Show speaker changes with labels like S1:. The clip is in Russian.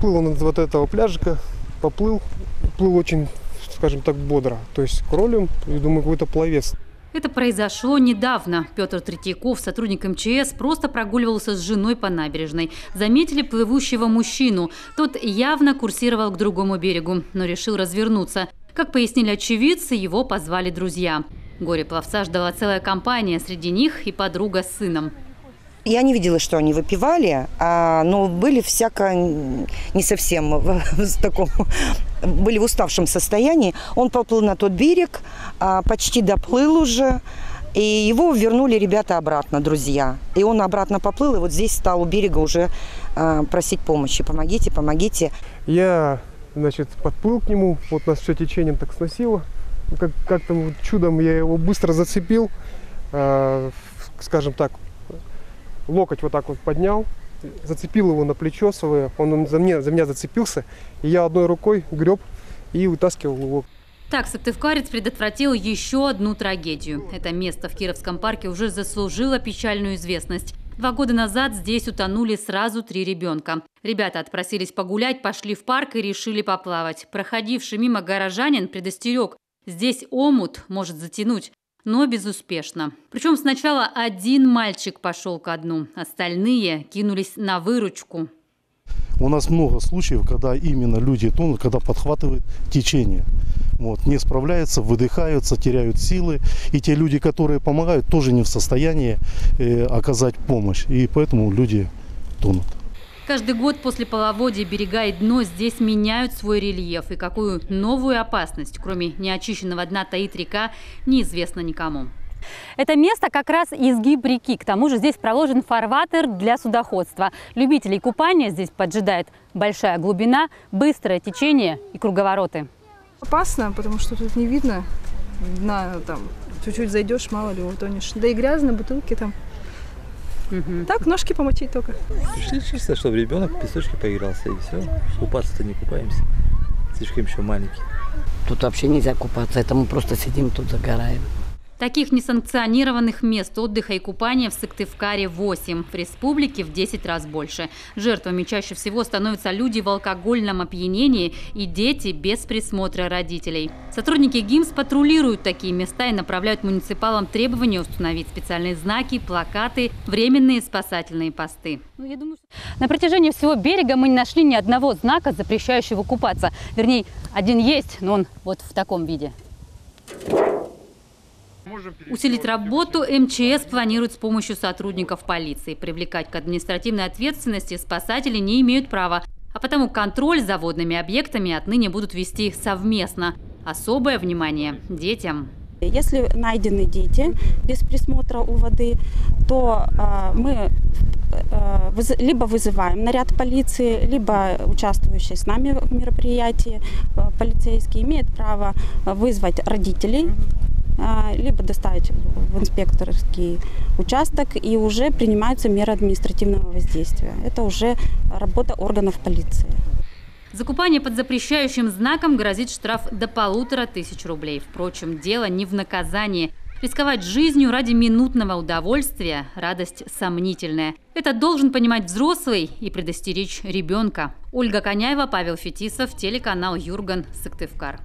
S1: отплыл он от вот этого пляжика, поплыл, плыл очень, скажем так, бодро. То есть кролем, я думаю, какой-то пловец.
S2: Это произошло недавно. Петр Третьяков, сотрудник МЧС, просто прогуливался с женой по набережной. Заметили плывущего мужчину. Тот явно курсировал к другому берегу, но решил развернуться. Как пояснили очевидцы, его позвали друзья. Горе-пловца ждала целая компания, среди них и подруга с сыном.
S3: Я не видела, что они выпивали, но были всяко не совсем в таком, были в уставшем состоянии. Он поплыл на тот берег, почти доплыл уже, и его вернули ребята обратно, друзья. И он обратно поплыл, и вот здесь стал у берега уже просить помощи. Помогите, помогите.
S1: Я, значит, подплыл к нему, вот нас все течением так сносило. Как-то вот чудом я его быстро зацепил, скажем так, локоть вот так вот поднял, зацепил его на плечо свое, он за меня зацепился, и я одной рукой греб и вытаскивал его.
S2: Так сыктывкарец предотвратил еще одну трагедию. Это место в Кировском парке уже заслужило печальную известность. 2 года назад здесь утонули сразу 3 ребенка. Ребята отпросились погулять, пошли в парк и решили поплавать. Проходивший мимо горожанин предостерег: здесь омут может затянуть. Но безуспешно. Причем сначала один мальчик пошел ко дну, остальные кинулись на выручку.
S4: У нас много случаев, когда именно люди тонут, когда подхватывает течение. Вот, не справляются, выдыхаются, теряют силы. И те люди, которые помогают, тоже не в состоянии оказать помощь. И поэтому люди тонут.
S2: Каждый год после половодья берега и дно здесь меняют свой рельеф. И какую новую опасность, кроме неочищенного дна, таит река, неизвестно никому.
S5: Это место как раз изгиб реки. К тому же здесь проложен фарватер для судоходства. Любителей купания здесь поджидает большая глубина, быстрое течение и круговороты.
S6: Опасно, потому что тут не видно дна, там чуть-чуть зайдешь, мало ли утонешь. Да и грязно, бутылки там. Так, ножки помочить только.
S7: Пришли чисто, чтобы ребенок в песочке поигрался, и все. Купаться-то не купаемся. Слишком еще маленький.
S8: Тут вообще нельзя купаться, это мы просто сидим тут, загораем.
S2: Таких несанкционированных мест отдыха и купания в Сыктывкаре 8. В республике в 10 раз больше. Жертвами чаще всего становятся люди в алкогольном опьянении и дети без присмотра родителей. Сотрудники ГИМС патрулируют такие места и направляют муниципалам требования установить специальные знаки, плакаты, временные спасательные посты.
S5: На протяжении всего берега мы не нашли ни одного знака, запрещающего купаться. Вернее, один есть, но он вот в таком виде.
S2: Усилить работу МЧС планирует с помощью сотрудников полиции. Привлекать к административной ответственности спасатели не имеют права, а потому контроль за водными объектами отныне будут вести совместно. Особое внимание детям.
S9: Если найдены дети без присмотра у воды, то мы либо вызываем наряд полиции, либо участвующие с нами в мероприятии полицейские имеют право вызвать родителей, либо доставить в инспекторский участок, и уже принимаются меры административного воздействия. Это уже работа органов полиции.
S2: За купание под запрещающим знаком грозит штраф до 1500 рублей. Впрочем, дело не в наказании. Рисковать жизнью ради минутного удовольствия – радость сомнительная. Это должен понимать взрослый и предостеречь ребенка. Ольга Коняева, Павел Фетисов, телеканал Юрган, Сыктывкар.